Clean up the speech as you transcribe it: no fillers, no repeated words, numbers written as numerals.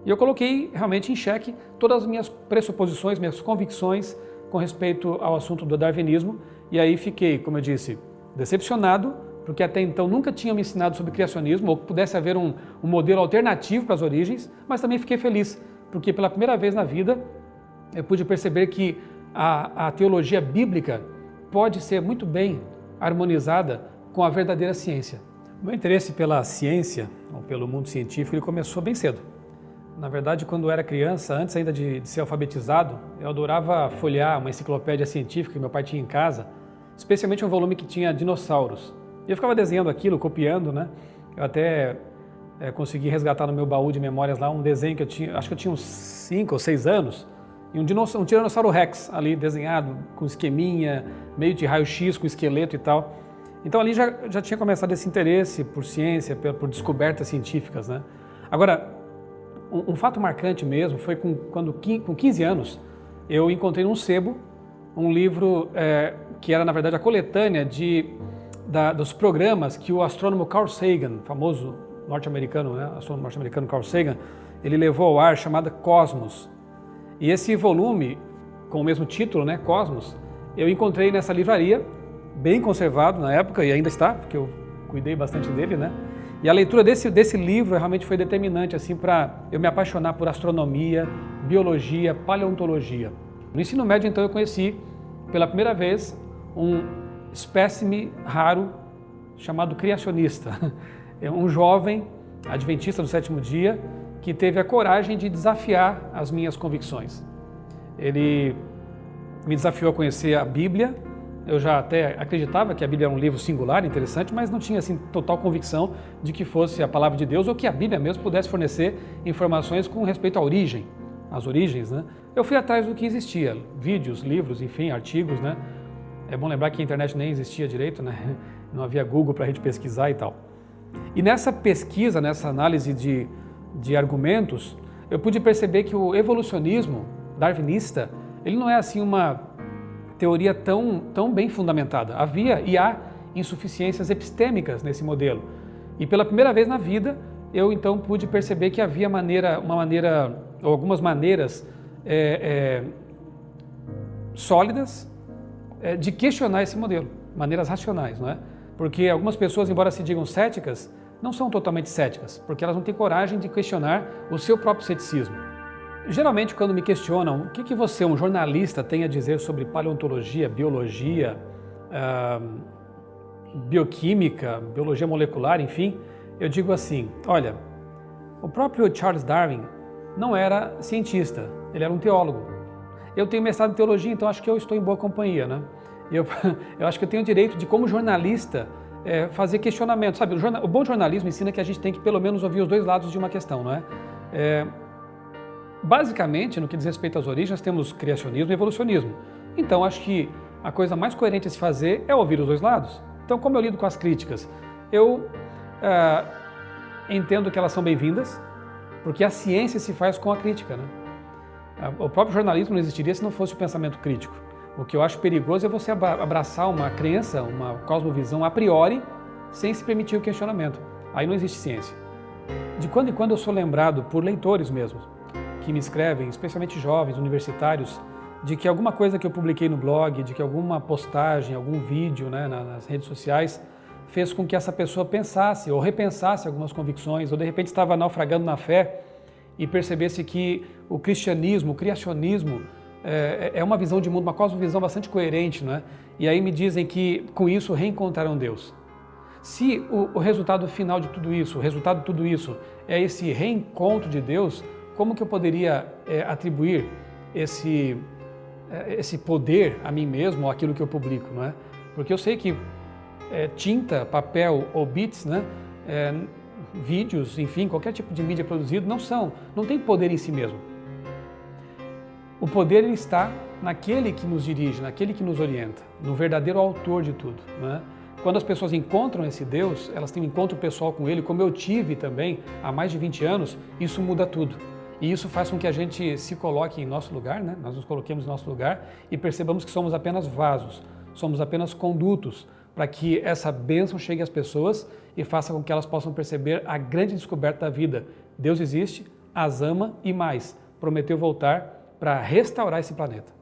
E eu coloquei realmente em xeque todas as minhas pressuposições, minhas convicções com respeito ao assunto do darwinismo, e aí fiquei, como eu disse, decepcionado, porque até então nunca tinham me ensinado sobre criacionismo, ou que pudesse haver um modelo alternativo para as origens, mas também fiquei feliz, porque pela primeira vez na vida eu pude perceber que a teologia bíblica pode ser muito bem harmonizada com a verdadeira ciência. O meu interesse pela ciência, ou pelo mundo científico, ele começou bem cedo. Na verdade, quando eu era criança, antes ainda de ser alfabetizado, eu adorava folhear uma enciclopédia científica que meu pai tinha em casa, especialmente um volume que tinha dinossauros. E eu ficava desenhando aquilo, copiando, né? Eu até consegui resgatar no meu baú de memórias lá um desenho que eu tinha, acho que eu tinha uns 5 ou 6 anos, e um Tiranossauro Rex ali desenhado, com esqueminha, meio de raio-x, com esqueleto e tal. Então ali já tinha começado esse interesse por ciência, por descobertas científicas, né? Agora, um fato marcante mesmo foi quando com 15 anos eu encontrei num sebo um livro que era na verdade a coletânea dos programas que o astrônomo Carl Sagan, famoso norte-americano, né, astrônomo norte-americano Carl Sagan, ele levou ao ar, chamada Cosmos. E esse volume, com o mesmo título, né, Cosmos, eu encontrei nessa livraria, bem conservado na época, e ainda está, porque eu cuidei bastante dele, né? E a leitura desse livro realmente foi determinante assim, para eu me apaixonar por astronomia, biologia, paleontologia. No ensino médio, então, eu conheci pela primeira vez um espécime raro chamado criacionista. É um jovem adventista do sétimo dia que teve a coragem de desafiar as minhas convicções. Ele me desafiou a conhecer a Bíblia. Eu já até acreditava que a Bíblia era um livro singular, interessante, mas não tinha assim total convicção de que fosse a palavra de Deus ou que a Bíblia mesmo pudesse fornecer informações com respeito à origem, às origens, né? Eu fui atrás do que existia, vídeos, livros, enfim, artigos, né? É bom lembrar que a internet nem existia direito, né? Não havia Google para a gente pesquisar e tal. E nessa pesquisa, nessa análise de argumentos, eu pude perceber que o evolucionismo darwinista, ele não é assim uma teoria tão bem fundamentada. Havia e há insuficiências epistêmicas nesse modelo. E pela primeira vez na vida, eu então pude perceber que havia algumas maneiras sólidas de questionar esse modelo, maneiras racionais, não é? Porque algumas pessoas, embora se digam céticas, não são totalmente céticas, porque elas não têm coragem de questionar o seu próprio ceticismo. Geralmente, quando me questionam o que você, um jornalista, tem a dizer sobre paleontologia, biologia, bioquímica, biologia molecular, enfim, eu digo assim, olha, o próprio Charles Darwin não era cientista, ele era um teólogo. Eu tenho mestrado em teologia, então acho que eu estou em boa companhia, né? Eu acho que eu tenho o direito de, como jornalista, fazer questionamentos. Sabe, o bom jornalismo ensina que a gente tem que pelo menos ouvir os dois lados de uma questão, não é? Basicamente, no que diz respeito às origens, temos criacionismo e evolucionismo. Então, acho que a coisa mais coerente a se fazer é ouvir os dois lados. Então, como eu lido com as críticas? Eu entendo que elas são bem-vindas, porque a ciência se faz com a crítica, né? O próprio jornalismo não existiria se não fosse o pensamento crítico. O que eu acho perigoso é você abraçar uma crença, uma cosmovisão a priori, sem se permitir o questionamento. Aí não existe ciência. De quando em quando eu sou lembrado por leitores mesmo, que me escrevem, especialmente jovens, universitários, de que alguma coisa que eu publiquei no blog, de que alguma postagem, algum vídeo, né, nas redes sociais, fez com que essa pessoa pensasse ou repensasse algumas convicções, ou de repente estava naufragando na fé e percebesse que o cristianismo, o criacionismo, é uma visão de mundo, uma cosmovisão bastante coerente, não é? E aí me dizem que com isso reencontraram Deus. Se o resultado final de tudo isso, o resultado de tudo isso é esse reencontro de Deus, como que eu poderia atribuir esse poder a mim mesmo ou aquilo que eu publico, não é? Porque eu sei que tinta, papel ou bits, né? Vídeos, enfim, qualquer tipo de mídia produzido não tem poder em si mesmo. O poder ele está naquele que nos dirige, naquele que nos orienta, no verdadeiro autor de tudo, né? Quando as pessoas encontram esse Deus, elas têm um encontro pessoal com Ele, como eu tive também há mais de 20 anos, isso muda tudo. E isso faz com que a gente se coloque em nosso lugar, né? Nós nos coloquemos em nosso lugar e percebamos que somos apenas vasos, somos apenas condutos para que essa bênção chegue às pessoas e faça com que elas possam perceber a grande descoberta da vida. Deus existe, as ama e mais, prometeu voltar para restaurar esse planeta.